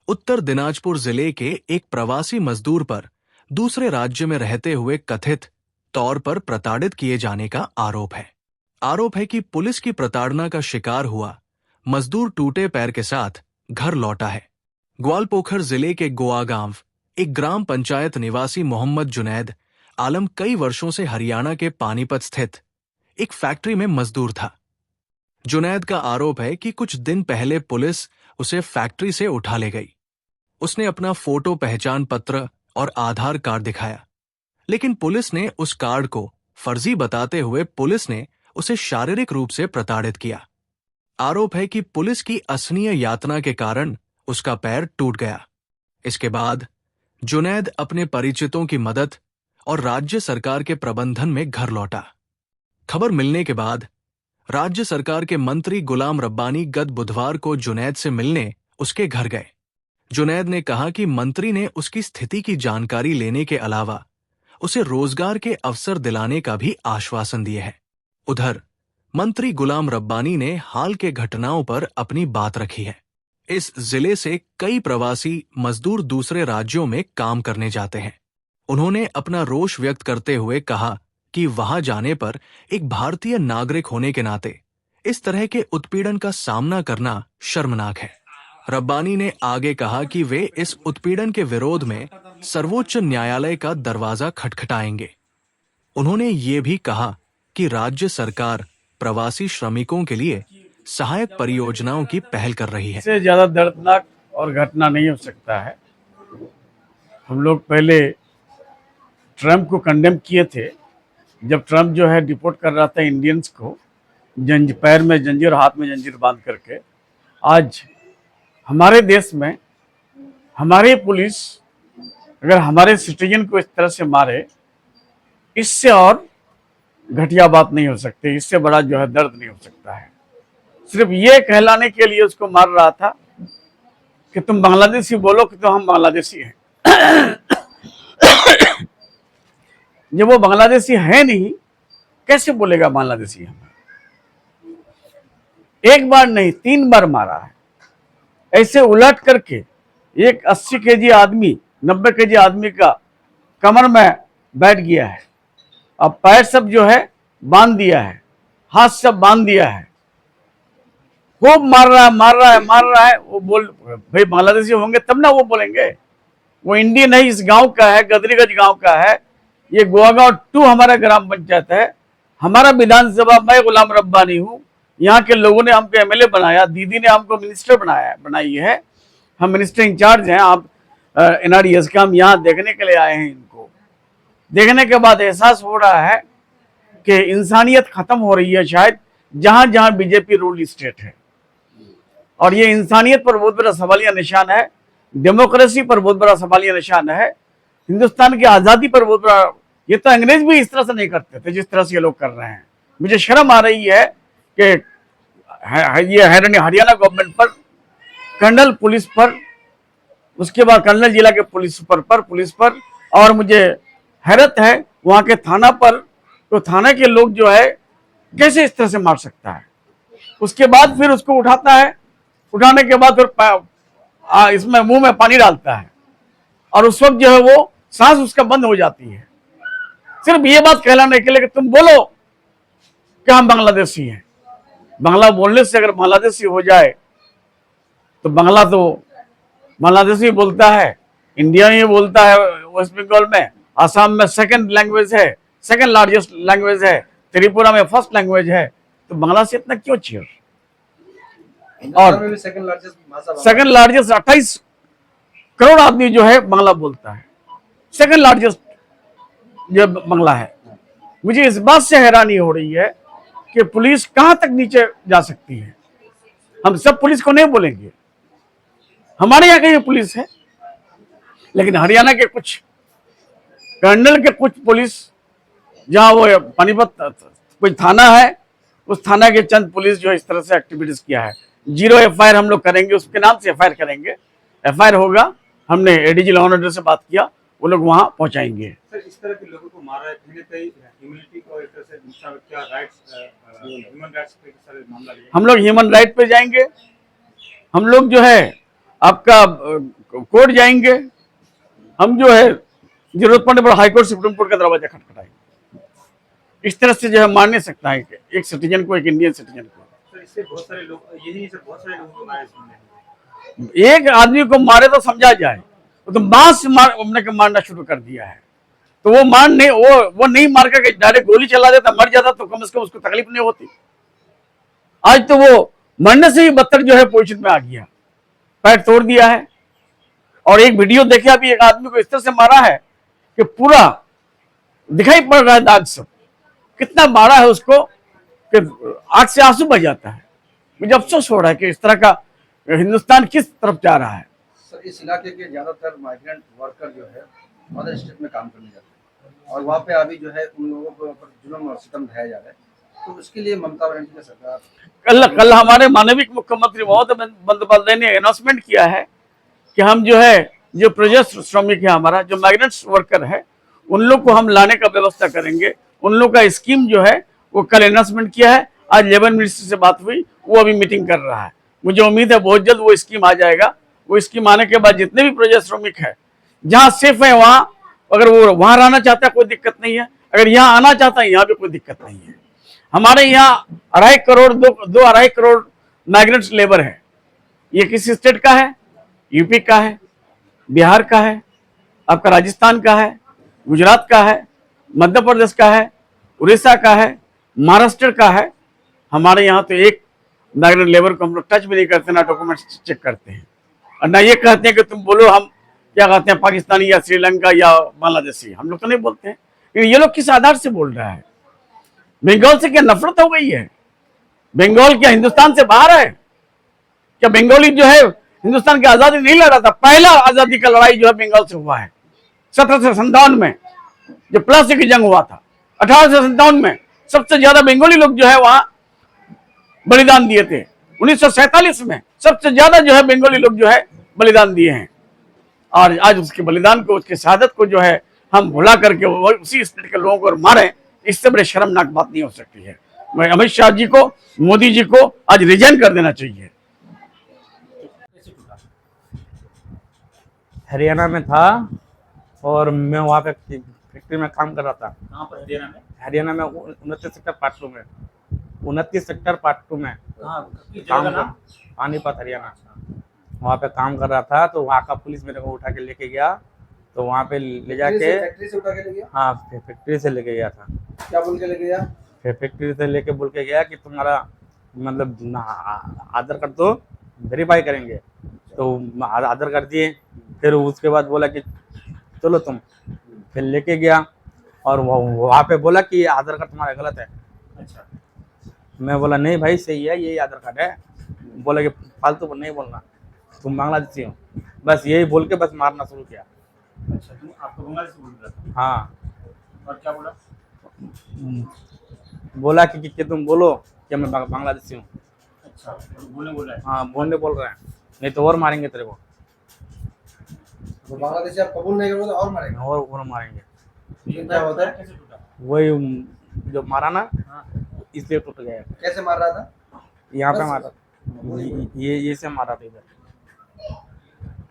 उत्तर दिनाजपुर जिले के एक प्रवासी मजदूर पर दूसरे राज्य में रहते हुए कथित तौर पर प्रताड़ित किए जाने का आरोप है। आरोप है कि पुलिस की प्रताड़ना का शिकार हुआ मजदूर टूटे पैर के साथ घर लौटा है। ग्वालपोखर जिले के गोआ गांव एक ग्राम पंचायत निवासी मोहम्मद जुनैद आलम कई वर्षों से हरियाणा के पानीपत स्थित एक फैक्ट्री में मजदूर था। जुनैद का आरोप है कि कुछ दिन पहले पुलिस उसे फैक्ट्री से उठा ले गई। उसने अपना फोटो पहचान पत्र और आधार कार्ड दिखाया, लेकिन पुलिस ने उस कार्ड को फर्जी बताते हुए पुलिस ने उसे शारीरिक रूप से प्रताड़ित किया। आरोप है कि पुलिस की असहनीय यातना के कारण उसका पैर टूट गया। इसके बाद जुनैद अपने परिचितों की मदद और राज्य सरकार के प्रबंधन में घर लौटा। खबर मिलने के बाद राज्य सरकार के मंत्री गुलाम रब्बानी गत बुधवार को जुनैद से मिलने उसके घर गए। जुनैद ने कहा कि मंत्री ने उसकी स्थिति की जानकारी लेने के अलावा उसे रोजगार के अवसर दिलाने का भी आश्वासन दिए है। उधर मंत्री गुलाम रब्बानी ने हाल के घटनाओं पर अपनी बात रखी है। इस जिले से कई प्रवासी मजदूर दूसरे राज्यों में काम करने जाते हैं। उन्होंने अपना रोष व्यक्त करते हुए कहा कि वहां जाने पर एक भारतीय नागरिक होने के नाते इस तरह के उत्पीड़न का सामना करना शर्मनाक है। रब्बानी ने आगे कहा कि वे इस उत्पीड़न के विरोध में सर्वोच्च न्यायालय का दरवाजा खटखटाएंगे। उन्होंने ये भी कहा कि राज्य सरकार प्रवासी श्रमिकों के लिए सहायक परियोजनाओं की पहल कर रही है। इससे ज्यादा दर्दनाक और घटना नहीं हो सकता है। हम लोग पहले ट्रम्प को कंडेम किए थे, जब ट्रम्प जो है डिपोर्ट कर रहा था इंडियंस को पैर में जंजीर हाथ में जंजीर बांध करके। आज हमारे देश में हमारी पुलिस अगर हमारे सिटीजन को इस तरह से मारे, इससे और घटिया बात नहीं हो सकती, इससे बड़ा जो है दर्द नहीं हो सकता है। सिर्फ ये कहलाने के लिए उसको मार रहा था कि तुम बांग्लादेशी बोलो कि तो हम बांग्लादेशी हैं। जब वो बांग्लादेशी है नहीं, कैसे बोलेगा बांग्लादेशी हम? एक बार नहीं 3 बार मारा है। ऐसे उलट करके एक 80 केजी आदमी 90 केजी आदमी का कमर में बैठ गया है। अब पैर सब जो है बांध दिया है, हाथ सब बांध दिया है, खूब मार रहा है। वो बोल भाई बांग्लादेशी होंगे तब ना वो बोलेंगे। वो इंडियन है, इस गांव का है, गदरीगंज गांव का है। ये गोवा गांव 2 हमारा ग्राम पंचायत है, हमारा विधानसभा। मैं गुलाम रब्बानी हूँ, यहाँ के लोगों ने हमको एमएलए बनाया, दीदी ने हमको मिनिस्टर बनाई है। हम मिनिस्टर इंचार्ज हैं। आप एनआरडीएस का हम यहाँ देखने के लिए आए हैं। इनको देखने के बाद एहसास हो रहा है कि इंसानियत खत्म हो रही है शायद, जहां जहां बीजेपी रूल स्टेट है। और ये इंसानियत पर बहुत बड़ा सवालिया निशान है, डेमोक्रेसी पर बहुत बड़ा सवालिया निशान है, हिंदुस्तान की आज़ादी पर बहुत बड़ा। ये तो अंग्रेज भी इस तरह से नहीं करते थे जिस तरह से ये लोग कर रहे हैं। मुझे शर्म आ रही है कि ये हरियाणा गवर्नमेंट पर, कर्नल पुलिस पर, उसके बाद कर्नल जिला के पुलिस पर, और मुझे हैरत है वहाँ के थाना पर। तो थाना के लोग जो है कैसे इस तरह से मार सकता है? उसके बाद फिर उसको उठाता है, उठाने के बाद फिर इसमें मुंह में पानी डालता है, और उस वक्त जो है वो सांस उसका बंद हो जाती है, सिर्फ ये बात कहलाने के लिए कि तुम बोलो कि हम बांग्लादेशी हैं। बांग्ला बोलने से अगर बांग्लादेशी हो जाए तो बांग्ला तो बांग्लादेशी बोलता है, इंडिया में बोलता है, वेस्ट बंगाल में, आसाम में सेकंड लैंग्वेज है, सेकंड लार्जेस्ट लैंग्वेज है, त्रिपुरा में फर्स्ट लैंग्वेज है। तो बांग्ला से इतना क्यों चीर? और सेकंड लार्जेस्ट 28 करोड़ आदमी जो है बांग्ला बोलता है, सेकंड लार्जेस्ट जो बांग्ला है। मुझे इस बात से हैरानी हो रही है कि पुलिस कहां तक नीचे जा सकती है। हम सब पुलिस को नहीं बोलेंगे, हमारे यहाँ की पुलिस है, लेकिन हरियाणा के कुछ कर्नल के कुछ पुलिस, जहां वो पानीपत कोई थाना है, उस थाना के चंद पुलिस जो इस तरह से एक्टिविटीज किया है। 0 एफआईआर हम लोग करेंगे, उसके नाम से एफआईआर करेंगे। एफआईआर होगा, हमने एडीजी लॉ एंड ऑर्डर से बात किया, वो लोग वहां पहुंचाएंगे। सर, इस तरह के लोगों को मारा है, कहीं ना कहीं ह्यूमैनिटी को एक तरह से क्या राइट्स, ह्यूमन राइट्स पे सारे मामला लिया। हम लोग ह्यूमन राइट पे जाएंगे। हम लोग जो है आपका कोर्ट जाएंगे, हम जो है जरूरत पड़ने पर हाईकोर्ट सुप्रीम कोर्ट का दरवाजा खटखटाएंगे। इस तरह से जो है मान नहीं सकता है कि एक सिटीजन को, एक इंडियन सिटीजन को। सर इससे बहुत सारे लोग, यही नहीं सर, बहुत सारे लोगों को मारे सुनने में। एक आदमी को मारे तो समझा जाए, वो तो बांस से मारना शुरू कर दिया है। तो वो मार नहीं, वो नहीं मार करके डायरेक्ट गोली चला देता, मर जाता तो कम से कम उसको तकलीफ नहीं होती। आज तो वो मरने से ही बदतर जो है पोजीशन में आ गया, पैर तोड़ दिया है। और एक वीडियो देखे अभी, एक आदमी को इस तरह से मारा है कि पूरा दिखाई पड़ रहा है दाग सब, कितना मारा है उसको कि आंख से आंसू बह जाता है। मुझे अफसोस हो रहा है कि इस तरह का हिंदुस्तान किस तरफ जा रहा है। सर इस इलाके के ज्यादातर माइग्रेंट वर्कर जो है अदर स्टेट में काम करने जाते हैं और वहाँ पे अभी जो है उन लोगों के ऊपर जुल्म और सितम ढाया जा रहा है, तो उसके लिए ममता बनर्जी सरकार कल हमारे माननीय मुख्यमंत्री ममता बंदोपाध्याय ने अनाउंसमेंट किया है कि हम जो है, जो प्रदेश श्रमिक है हमारा, जो माइग्रेंट्स वर्कर है, उन लोग को हम लाने का व्यवस्था करेंगे। उन लोग का स्कीम जो है वो कल अनाउंसमेंट किया है। आज लेबर मिनिस्टर से बात हुई, वो अभी मीटिंग कर रहा है। मुझे उम्मीद है बहुत जल्द वो स्कीम आ जाएगा। वो स्कीम आने के बाद जितने भी प्रदेश श्रमिक है, जहाँ सेफ है वहाँ, अगर वो वहाँ रहना चाहता है कोई दिक्कत नहीं है, अगर यहाँ आना चाहता है यहाँ भी कोई दिक्कत नहीं है। हमारे यहाँ 2.5 करोड़ 2.5 करोड़ माइग्रेंट्स लेबर है। ये किस स्टेट का है? यूपी का है, बिहार का है, आपका राजस्थान का है, गुजरात का है, मध्य प्रदेश का है, उड़ीसा का है, महाराष्ट्र का है। हमारे यहाँ तो एक माइग्रेंट लेबर को हम लोग टच भी नहीं करते, ना डॉक्यूमेंट्स चेक करते हैं, और ना ये कहते हैं कि तुम बोलो हम क्या कहते हैं, पाकिस्तानी या श्रीलंका या बांग्लादेशी। हम लोग तो नहीं बोलते हैं। लेकिन ये लोग किस आधार से बोल रहा है? बंगाल से क्या नफरत हो गई है? बंगाल क्या हिंदुस्तान से बाहर है क्या? बंगाली जो है हिंदुस्तान की आजादी नहीं लड़ा था। पहला आजादी का लड़ाई जो है बंगाल से हुआ है 1757 में, जब प्लासी की जंग हुआ था। 1857 में सबसे ज्यादा बंगाली लोग जो है वहां बलिदान दिए थे। 1947 में सबसे ज्यादा जो है बंगाली लोग जो है बलिदान दिए हैं। और आज उसके बलिदान को, उसकी शहादत को जो है हम भुला करके उसी स्टेट के लोगों को मारे, इससे बड़े शर्मनाक बात नहीं हो सकती है। मैं अमित शाह जी को, मोदी जी को आज रिजाइन कर देना चाहिए। हरियाणा में था और मैं वहाँ पे फैक्ट्री में काम कर रहा था। कहाँ पर? हरियाणा में? हरियाणा में 29 सेक्टर पार्ट 2 में, 29 सेक्टर पार्ट 2 में कहाँ? किस जगह काम का कर, नाम? पानीपत हरियाणा। वहाँ पे काम कर रहा था, तो वहाँ का पुलिस मेरे को उठा के लेके गया। तो वहाँ पे ले जाके, फैक्ट्री से उठा के ले गया? हाँ फैक्ट्री से लेके गया था। क्या बोल के ले गया? फैक्ट्री से लेके बोल के गया कि तुम्हारा मतलब आधार कार्ड तो वेरीफाई करेंगे। तो आधार कार्ड दिए, फिर उसके बाद बोला कि चलो तुम, फिर लेके गया और वहाँ पे बोला कि आधार कार्ड तुम्हारा गलत है। अच्छा। मैं बोला नहीं भाई सही है, यही आधार कार्ड है। बोला कि फालतू नहीं बोलना, तुम बांग्लादेशी हो। बस यही बोल के बस मारना शुरू किया। अच्छा, तुम आपको बांग्लादेश बोल रहा था? हाँ, और क्या बोला? बोला कि तुम बोलो कि मैं बांग्लादेशी हूँ। अच्छा, तो बोला है? हाँ बोलने बोल रहे हैं, नहीं तो और मारेंगे तेरे को। तो बांग्लादेशी आप कबूल नहीं करोगे तो और मारेंगे? और मारेंगे। ये क्या होता है? कैसे टूटा? वही जो मारा ना, हाँ। इसलिए टूट गया। कैसे मार रहा था? यहाँ पे बस। मारा, ये से मारा था। इधर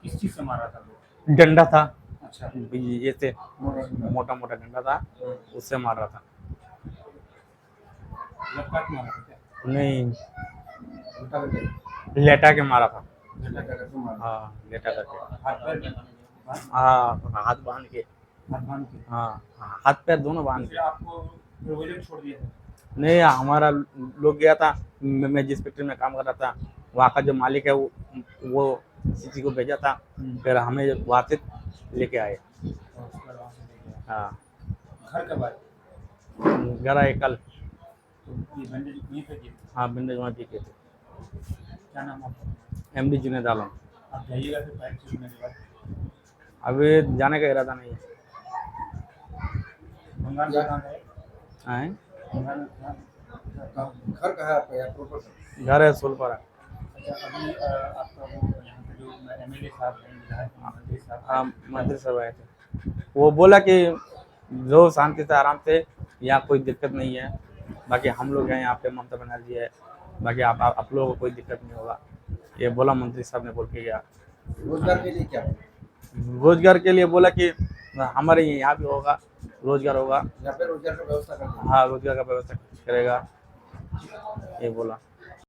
किस चीज से मारा था वो? डंडा था, अच्छा। ये से मोटा मोटा डंडा था, उससे मार रहा था। लटका के मारा था क्या? नहीं, उठा के लेटा के मारा था। झटका करके मारा। हाँ लेटा करके, हाथ पैर में? हाँ हाथ बांध के, हाथ बांध के? हाँ हाथ पैर दोनों बांध फिर के। आपको प्रोविजन छोड़ दिया था? नहीं, हमारा लोग गया था, मैं जिस फैक्ट्री में काम कर रहा था, वहाँ का जो मालिक है वो किसी को भेजा था, फिर हमें वहाँ से लेके आए। और उसके बाद वहाँ से ले गया। हाँ, घर कब आए? घर आए कल। ये बैंडेज यहीं पे किए थे? हाँ बिंदु वहाँ थे। क्या नाम आपका? MD जुनेद आलम। आप जाइएगा फिर पैर छूटने के बाद? अभी जाने का इरादा नहीं है। बंगाल में कहाँ गए? आए? बंगाल में कहाँ? घर कहाँ है आपका? यहाँ प्रॉपर? घर है सोलपारा। अच्छा, अभी आपका वो यहाँ पे जो MLA साहब हैं, विधायक मंत्री साहब, हाँ मंत्री साहब आए थे, वो बोला कि जो शांति से आराम से, यहाँ कोई दिक्कत नहीं है। बाकी हम लोग हैं यहाँ पे, ममता बनर्जी है, बाकी आप लोगों को कोई दिक्कत नहीं होगा, ये बोला मंत्री साहब ने बोल के गया। रोजगार के लिए क्या है? रोजगार के लिए बोला कि हमारे यहाँ भी होगा, रोजगार होगा। यहाँ पे रोजगार का व्यवस्था कर देंगे। हाँ, रोजगार का व्यवस्था करेगा, ये बोला।